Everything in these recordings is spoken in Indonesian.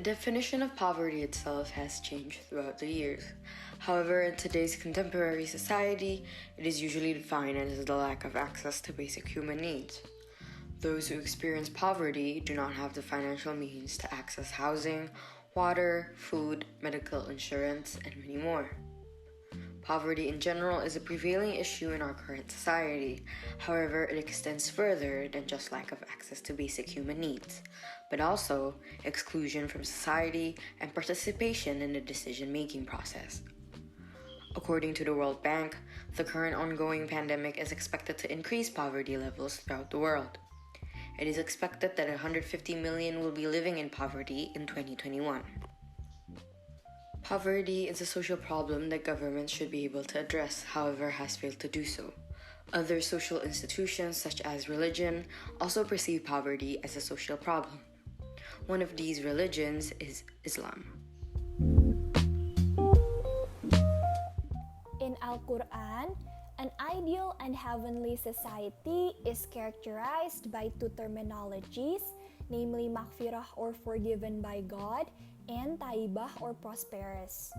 definition of poverty itself has changed throughout the years. However, in today's contemporary society, it is usually defined as the lack of access to basic human needs. Those who experience poverty do not have the financial means to access housing, water, food, medical insurance, and many more. Poverty in general is a prevailing issue in our current society. However, it extends further than just lack of access to basic human needs, but also exclusion from society and participation in the decision-making process. According to the World Bank, the current ongoing pandemic is expected to increase poverty levels throughout the world. It is expected that 150 million will be living in poverty in 2021. Poverty is a social problem that governments should be able to address, however, has failed to do so. Other social institutions, such as religion, also perceive poverty as a social problem. One of these religions is Islam. In Al-Quran, an ideal and heavenly society is characterized by two terminologies, namely maghfirah or forgiven by God, and taibah or prosperous.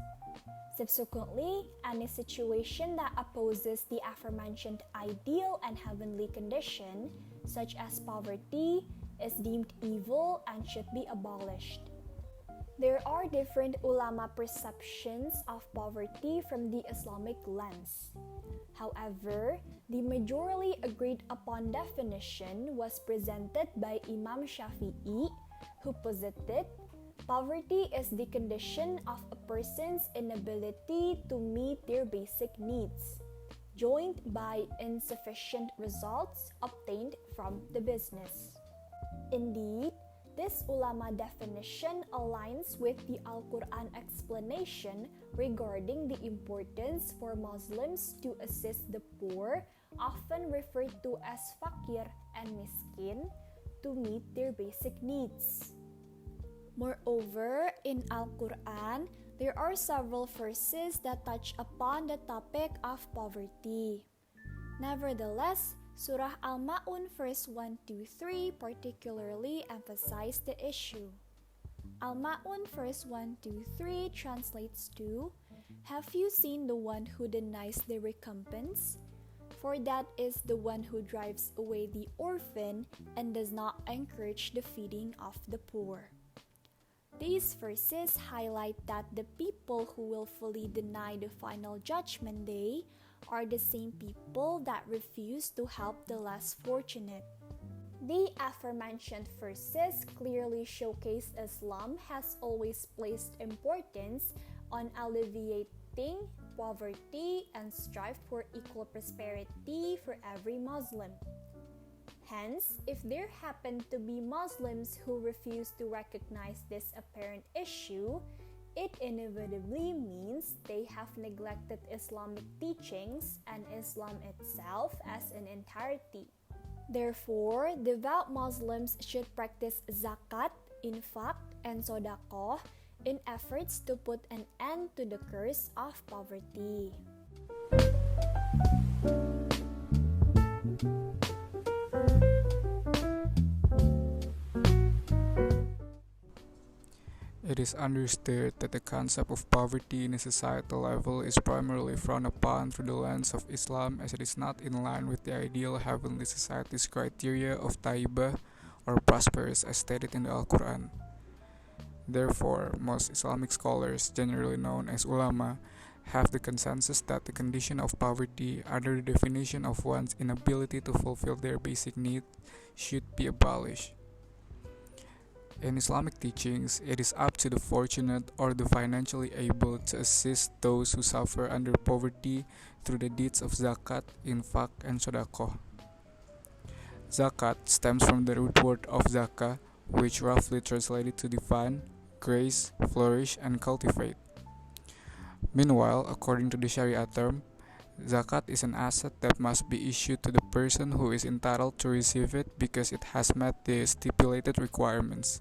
Subsequently, any situation that opposes the aforementioned ideal and heavenly condition, such as poverty, is deemed evil and should be abolished. There are different ulama perceptions of poverty from the Islamic lens. However, the majorly agreed upon definition was presented by Imam Shafi'i, who posited, poverty is the condition of a person's inability to meet their basic needs, joined by insufficient results obtained from the business. Indeed, this ulama definition aligns with the Al-Quran explanation regarding the importance for Muslims to assist the poor, often referred to as fakir and miskin, to meet their basic needs. Moreover, in Al-Quran, there are several verses that touch upon the topic of poverty. Nevertheless, Surah Al-Ma'un verse 1-3 particularly emphasize the issue. Al-Ma'un verse 1-3 translates to, "Have you seen the one who denies the recompense? For that is the one who drives away the orphan and does not encourage the feeding of the poor." These verses highlight that the people who willfully deny the final judgment day are the same people that refuse to help the less fortunate. The aforementioned verses clearly showcase Islam has always placed importance on alleviating poverty and strive for equal prosperity for every Muslim. Hence, if there happen to be Muslims who refuse to recognize this apparent issue, it inevitably means they have neglected Islamic teachings and Islam itself as an entirety. Therefore, devout Muslims should practice zakat, infaq, and sodaqah in efforts to put an end to the curse of poverty. It is understood that the concept of poverty in a societal level is primarily frowned upon through the lens of Islam, as it is not in line with the ideal heavenly society's criteria of taibah or prosperous as stated in the Al-Quran. Therefore, most Islamic scholars, generally known as ulama, have the consensus that the condition of poverty, under the definition of one's inability to fulfill their basic needs, should be abolished. In Islamic teachings, it is up to the fortunate or the financially able to assist those who suffer under poverty through the deeds of zakat, infaq, and sodaqah. Zakat stems from the root word of zakah, which roughly translated to define, grace, flourish, and cultivate. Meanwhile, according to the Sharia term, zakat is an asset that must be issued to the person who is entitled to receive it because it has met the stipulated requirements.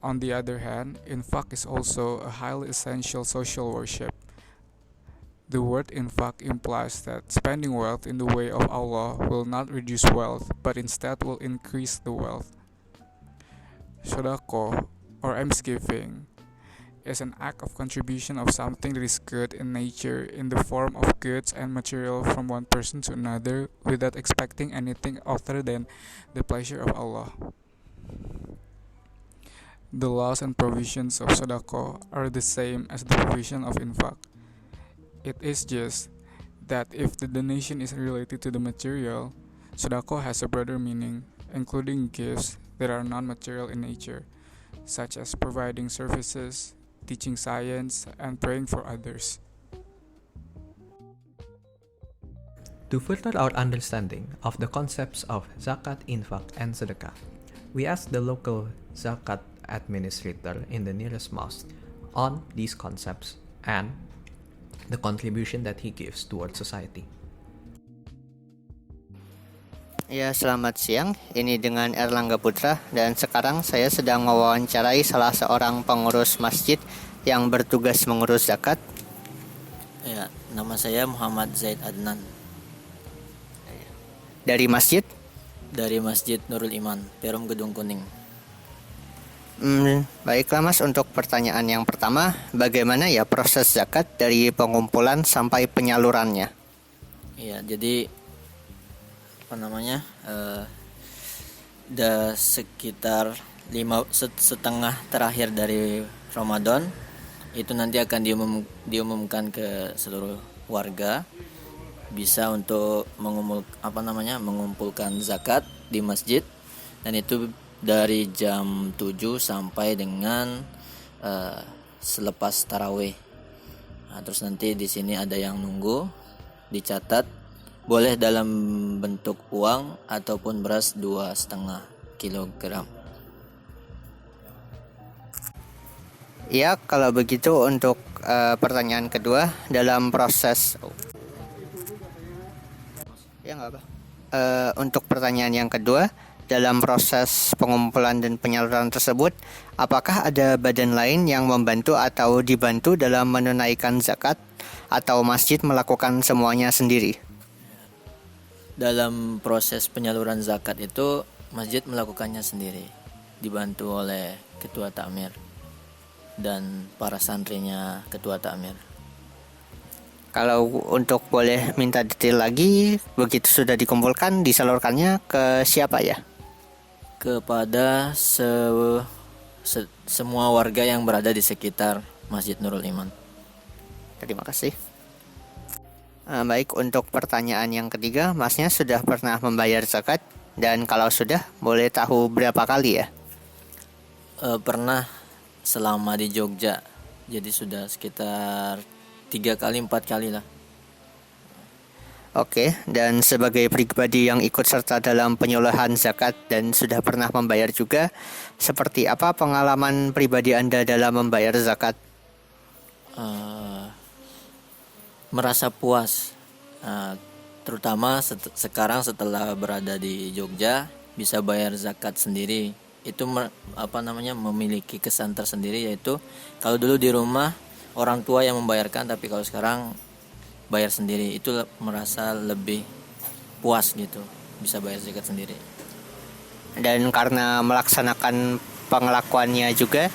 On the other hand, infaq is also a highly essential social worship. The word infaq implies that spending wealth in the way of Allah will not reduce wealth, but instead will increase the wealth. Sodaqah, or almsgiving is an act of contribution of something that is good in nature in the form of goods and material from one person to another without expecting anything other than the pleasure of Allah. The laws and provisions of Sadaqah are the same as the provision of infaq. It is just that if the donation is related to the material, Sadaqah has a broader meaning, including gifts that are non-material in nature, such as providing services, teaching science, and praying for others. To further our understanding of the concepts of zakat, infaq, and sedekah, we asked the local zakat administrator in the nearest mosque on these concepts and the contribution that he gives towards society. Ya, selamat siang. Ini dengan Erlangga Putra dan sekarang saya sedang mewawancarai salah seorang pengurus masjid yang bertugas mengurus zakat. Ya, nama saya Muhammad Zaid Adnan Dari masjid? dari Masjid Nurul Iman, Perum Gedung Kuning. Baiklah Mas, untuk pertanyaan yang pertama, bagaimana ya proses zakat dari pengumpulan sampai penyalurannya? Ya, jadi sekitar setengah terakhir dari Ramadan itu nanti akan diumumkan ke seluruh warga, bisa untuk mengumpulkan zakat di masjid, dan itu dari jam 7 sampai dengan selepas tarawih. Nah, terus nanti di sini ada yang nunggu, dicatat, boleh dalam bentuk uang ataupun beras 2,5 kilogram. Ya, kalau begitu untuk pertanyaan kedua, dalam proses untuk pertanyaan yang kedua, dalam proses pengumpulan dan penyaluran tersebut, apakah ada badan lain yang membantu atau dibantu dalam menunaikan zakat, atau masjid melakukan semuanya sendiri? Dalam proses penyaluran zakat itu masjid melakukannya sendiri, dibantu oleh ketua takmir dan para santrinya ketua takmir. Kalau untuk boleh minta detail lagi, begitu sudah dikumpulkan, disalurkannya ke siapa ya? Kepada semua warga yang berada di sekitar Masjid Nurul Iman. Terima kasih. Baik, untuk pertanyaan yang ketiga, Masnya sudah pernah membayar zakat? Dan kalau sudah, boleh tahu berapa kali ya? Pernah selama di Jogja, jadi sudah sekitar 3 kali 4 kali lah. Oke, dan sebagai pribadi yang ikut serta dalam penyuluhan zakat dan sudah pernah membayar juga, seperti apa pengalaman pribadi Anda dalam membayar zakat? Merasa puas, terutama sekarang setelah berada di Jogja, bisa bayar zakat sendiri. Itu memiliki kesan tersendiri, yaitu kalau dulu di rumah orang tua yang membayarkan, tapi kalau sekarang bayar sendiri, itu merasa lebih puas gitu, bisa bayar zakat sendiri. Dan karena melaksanakan pengelakuannya juga,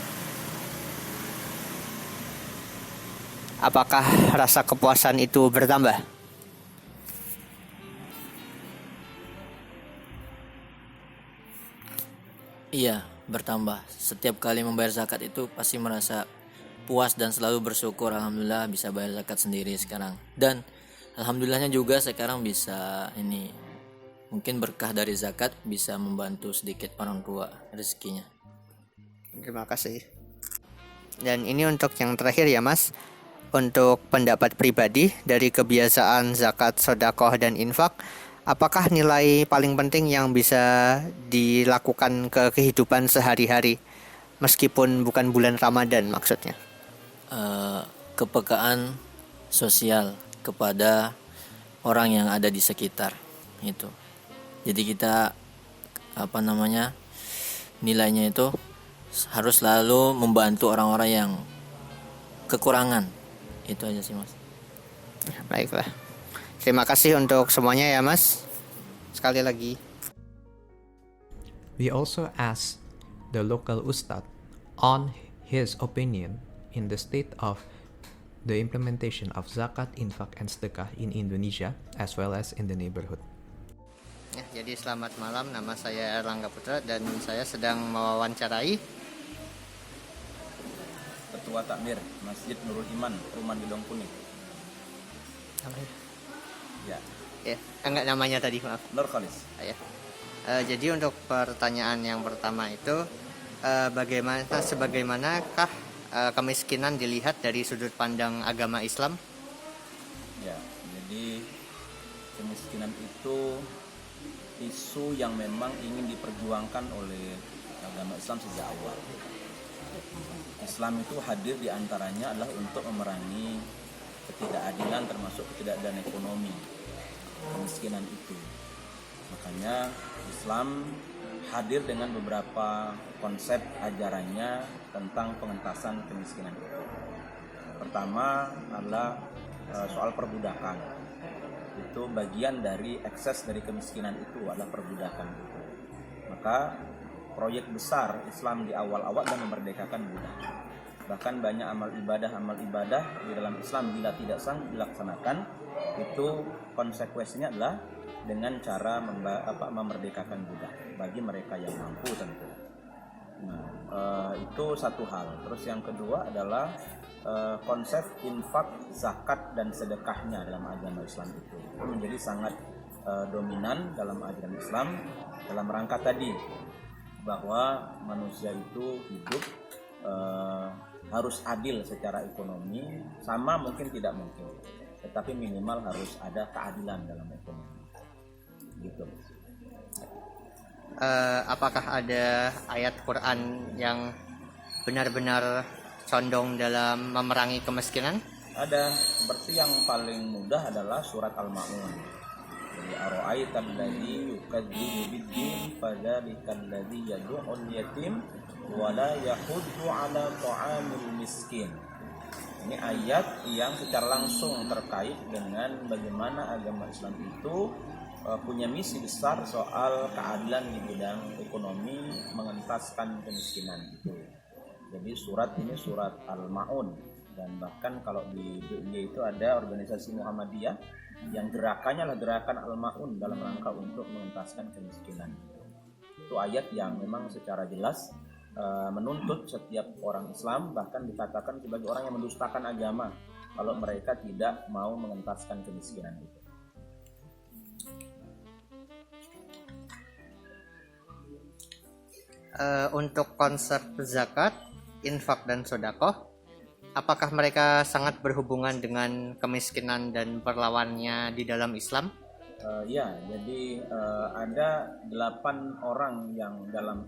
apakah rasa kepuasan itu bertambah? Iya, bertambah. Setiap kali membayar zakat itu pasti merasa puas dan selalu bersyukur, alhamdulillah bisa bayar zakat sendiri sekarang. Dan alhamdulillahnya juga sekarang bisa mungkin berkah dari zakat bisa membantu sedikit orang tua rezekinya. Terima kasih. Dan ini untuk yang terakhir ya Mas, untuk pendapat pribadi dari kebiasaan zakat, sedekah dan infak, apakah nilai paling penting yang bisa dilakukan ke kehidupan sehari-hari meskipun bukan bulan Ramadan maksudnya? Kepekaan sosial kepada orang yang ada di sekitar itu. Jadi kita nilainya itu harus selalu membantu orang-orang yang kekurangan. Itu aja sih Mas. Baiklah. Terima kasih untuk semuanya ya Mas. Sekali lagi. We also asked the local ustad on his opinion in the state of the implementation of zakat, infak, and sedekah in Indonesia as well as in the neighborhood. Ya, jadi selamat malam, nama saya Erlangga Putra dan saya sedang mewawancarai Ketua Takmir Masjid Nurul Iman, Perumahan Gedong Kuning. Ya, enggak namanya tadi, maaf. Nur Khalis. Ya. Jadi untuk pertanyaan yang pertama itu bagaimanakah kemiskinan dilihat dari sudut pandang agama Islam? Ya, jadi kemiskinan itu isu yang memang ingin diperjuangkan oleh agama Islam sejak awal. Islam itu hadir diantaranya adalah untuk memerangi ketidakadilan termasuk ketidakadilan ekonomi, kemiskinan itu. Makanya Islam hadir dengan beberapa konsep ajarannya tentang pengentasan kemiskinan itu. Pertama adalah soal perbudakan. Itu bagian dari ekses dari kemiskinan itu adalah perbudakan itu. Maka proyek besar Islam di awal-awal dan memerdekakan budak. Bahkan banyak amal ibadah di dalam Islam bila tidak sanggup dilaksanakan, itu konsekuensinya adalah dengan cara memerdekakan budak bagi mereka yang mampu tentu. Nah, itu satu hal. Terus yang kedua adalah konsep infak, zakat dan sedekahnya dalam agama Islam itu menjadi sangat dominan dalam ajaran Islam dalam rangka tadi bahwa manusia itu hidup harus adil secara ekonomi, sama mungkin tidak mungkin, tetapi minimal harus ada keadilan dalam ekonomi. Gitu. Apakah ada ayat Quran yang benar-benar condong dalam memerangi kemiskinan? Ada, seperti yang paling mudah adalah surat Al-Ma'un. Jadi ara'aital ladzi yukadzibu bid-din fadzalikal ladzi yad'ul yatim wa la yahuddu 'ala ta'amil miskin. Ini ayat yang secara langsung terkait dengan bagaimana agama Islam itu punya misi besar soal keadilan di bidang ekonomi, mengentaskan kemiskinan itu. Jadi surat ini surat Al-Ma'un, dan bahkan kalau di DIY itu ada organisasi Muhammadiyah yang gerakannya adalah gerakan Al-Ma'un dalam rangka untuk mengentaskan kemiskinan. Itu ayat yang memang secara jelas menuntut setiap orang Islam, bahkan dikatakan sebagai orang yang mendustakan agama kalau mereka tidak mau mengentaskan kemiskinan itu. Untuk konsep zakat, infak dan sedekah, apakah mereka sangat berhubungan dengan kemiskinan dan perlawannya di dalam Islam? Ya, jadi ada 8 orang yang dalam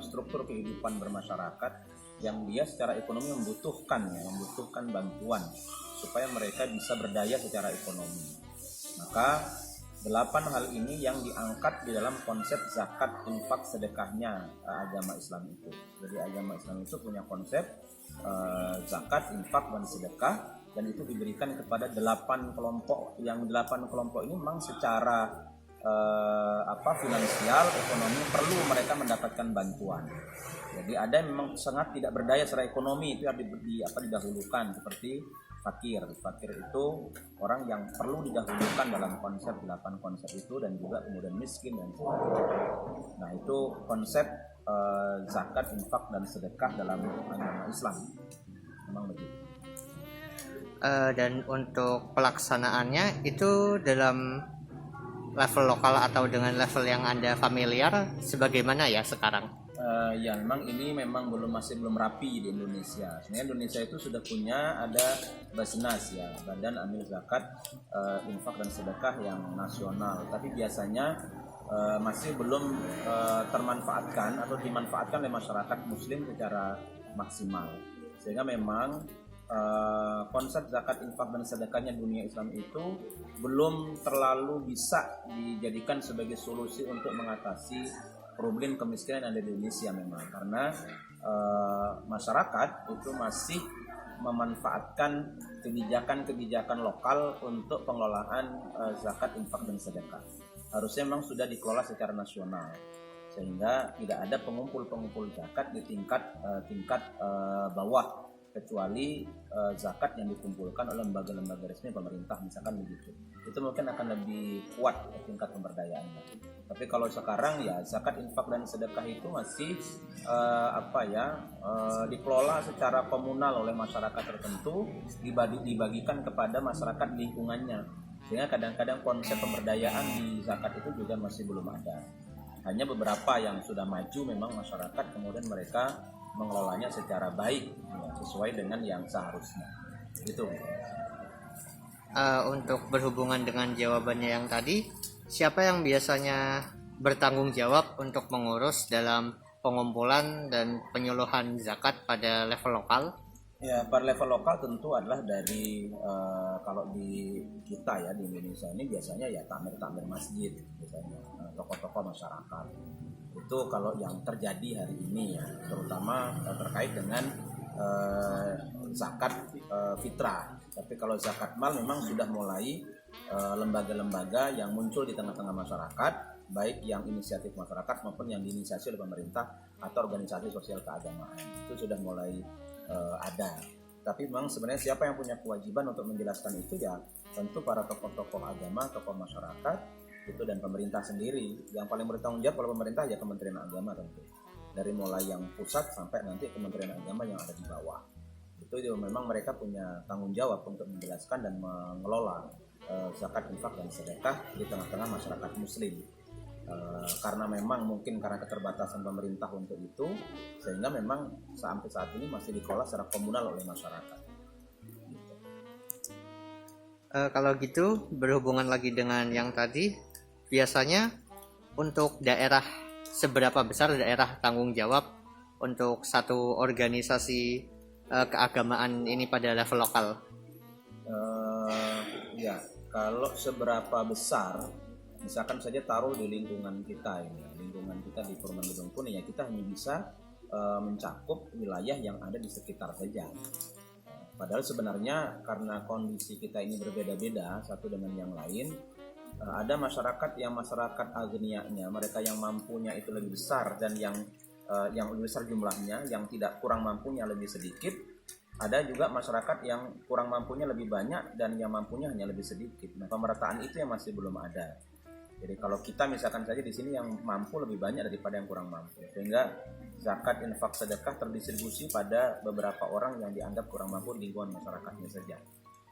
struktur kehidupan bermasyarakat yang dia secara ekonomi membutuhkan bantuan supaya mereka bisa berdaya secara ekonomi. Maka 8 hal ini yang diangkat di dalam konsep zakat, infak, sedekahnya agama Islam itu. Jadi agama Islam itu punya konsep zakat, infak, dan sedekah, dan itu diberikan kepada 8 kelompok. Yang 8 kelompok ini memang secara finansial, ekonomi perlu mereka mendapatkan bantuan. Jadi ada yang memang sangat tidak berdaya secara ekonomi, itu harus didahulukan, seperti fakir. Fakir itu orang yang perlu didahulukan dalam konsep 8 konsep itu, dan juga kemudian miskin dan sebagainya. Nah, itu konsep zakat, infak dan sedekah dalam agama Islam. Memang begitu. Dan untuk pelaksanaannya itu dalam level lokal atau dengan level yang Anda familiar, sebagaimana ya sekarang? Ya, memang ini masih belum rapi di Indonesia. Sebenarnya Indonesia itu sudah punya ada Basnas ya, Badan Amil Zakat, Infak dan Sedekah yang nasional. Tapi biasanya masih belum termanfaatkan atau dimanfaatkan oleh masyarakat Muslim secara maksimal. Sehingga memang konsep zakat, infak dan sedekahnya dunia Islam itu belum terlalu bisa dijadikan sebagai solusi untuk mengatasi problem kemiskinan yang ada di Indonesia, memang karena masyarakat itu masih memanfaatkan kebijakan-kebijakan lokal untuk pengelolaan zakat, infak dan sedekah. Harusnya memang sudah dikelola secara nasional. sehingga tidak ada pengumpul zakat di tingkat bawah, kecuali zakat yang dikumpulkan oleh lembaga-lembaga resmi pemerintah, misalkan begitu. Itu mungkin akan lebih kuat tingkat pemberdayaannya. Tapi kalau sekarang ya zakat, infak dan sedekah itu masih dikelola secara komunal oleh masyarakat tertentu, dibagikan kepada masyarakat lingkungannya. Sehingga kadang-kadang konsep pemberdayaan di zakat itu juga masih belum ada. Hanya beberapa yang sudah maju memang masyarakat, kemudian mereka mengelolanya secara baik, ya, sesuai dengan yang seharusnya. Itu. Untuk berhubungan dengan jawabannya yang tadi, siapa yang biasanya bertanggung jawab untuk mengurus dalam pengumpulan dan penyuluhan zakat pada level lokal? Ya, pada level lokal tentu adalah dari kalau di kita ya di Indonesia ini biasanya ya takmir masjid, biasanya tokoh-tokoh masyarakat. Itu kalau yang terjadi hari ini ya, terutama terkait dengan zakat fitrah. Tapi kalau zakat mal memang sudah mulai lembaga-lembaga yang muncul di tengah-tengah masyarakat, baik yang inisiatif masyarakat maupun yang diinisiasi oleh pemerintah atau organisasi sosial keagamaan. Itu sudah mulai ada. Tapi memang sebenarnya siapa yang punya kewajiban untuk menjelaskan itu ya tentu para tokoh-tokoh agama, tokoh masyarakat itu dan pemerintah sendiri. Yang paling bertanggung jawab kalau pemerintah ya Kementerian Agama tentu. Dari mulai yang pusat sampai nanti Kementerian Agama yang ada di bawah. Itu memang mereka punya tanggung jawab untuk menjelaskan dan mengelola zakat, infak dan sedekah di tengah-tengah masyarakat muslim. Karena memang mungkin karena keterbatasan pemerintah untuk itu, sehingga memang sampai saat ini masih dikelola secara komunal oleh masyarakat. Kalau gitu berhubungan lagi dengan yang tadi, biasanya untuk daerah, seberapa besar daerah tanggung jawab untuk satu organisasi keagamaan ini pada level lokal? Ya, kalau seberapa besar, misalkan saja taruh di lingkungan kita ini, lingkungan kita di Perumahan Gedung Kuning ya, kita hanya bisa mencakup wilayah yang ada di sekitar saja. Padahal sebenarnya karena kondisi kita ini berbeda-beda satu dengan yang lain, ada masyarakat agnianya, mereka yang mampunya itu lebih besar dan yang lebih besar jumlahnya, yang tidak kurang mampunya lebih sedikit. Ada juga masyarakat yang kurang mampunya lebih banyak dan yang mampunya hanya lebih sedikit. Nah, pemerataan itu yang masih belum ada. Jadi kalau kita misalkan saja di sini yang mampu lebih banyak daripada yang kurang mampu, sehingga zakat, infak, sedekah terdistribusi pada beberapa orang yang dianggap kurang mampu di lingkungan masyarakatnya saja.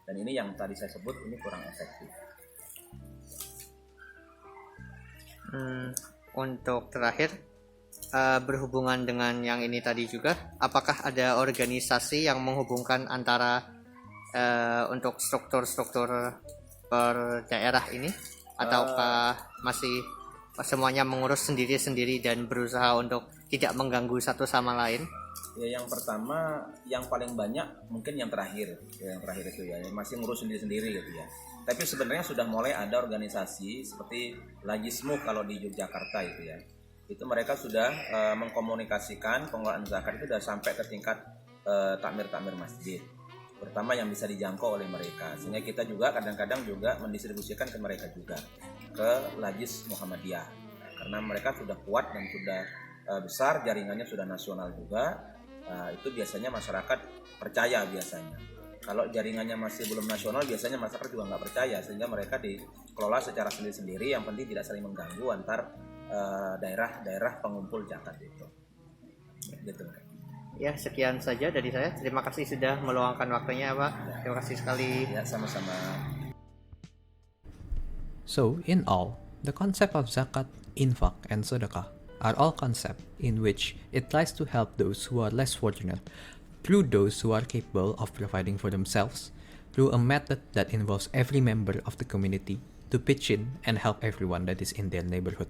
Dan ini yang tadi saya sebut ini kurang efektif. Untuk terakhir, berhubungan dengan yang ini tadi juga, apakah ada organisasi yang menghubungkan antara untuk struktur-struktur per daerah ini? Ataukah masih semuanya mengurus sendiri-sendiri dan berusaha untuk tidak mengganggu satu sama lain? Ya, yang pertama, yang paling banyak mungkin yang terakhir itu ya, masih ngurus sendiri-sendiri gitu ya. Tapi sebenarnya sudah mulai ada organisasi seperti Lajismu kalau di Yogyakarta itu ya. Itu mereka sudah mengkomunikasikan pengelolaan zakat itu sudah sampai ke tingkat takmir masjid, pertama yang bisa dijangkau oleh mereka, sehingga kita juga kadang-kadang juga mendistribusikan ke mereka juga, ke Lajis Muhammadiyah, karena mereka sudah kuat dan sudah besar, jaringannya sudah nasional juga. Itu biasanya masyarakat percaya biasanya. Kalau jaringannya masih belum nasional, biasanya masyarakat juga nggak percaya, sehingga mereka dikelola secara sendiri-sendiri, yang penting tidak saling mengganggu antar daerah-daerah pengumpul zakat itu. Gitu. Ya, sekian saja dari saya. Terima kasih sudah meluangkan waktunya, Pak. Terima kasih sekali. Ya, sama-sama. So, in all, the concept of zakat, infak, and sedekah are all concepts in which it tries to help those who are less fortunate through those who are capable of providing for themselves through a method that involves every member of the community to pitch in and help everyone that is in their neighborhood.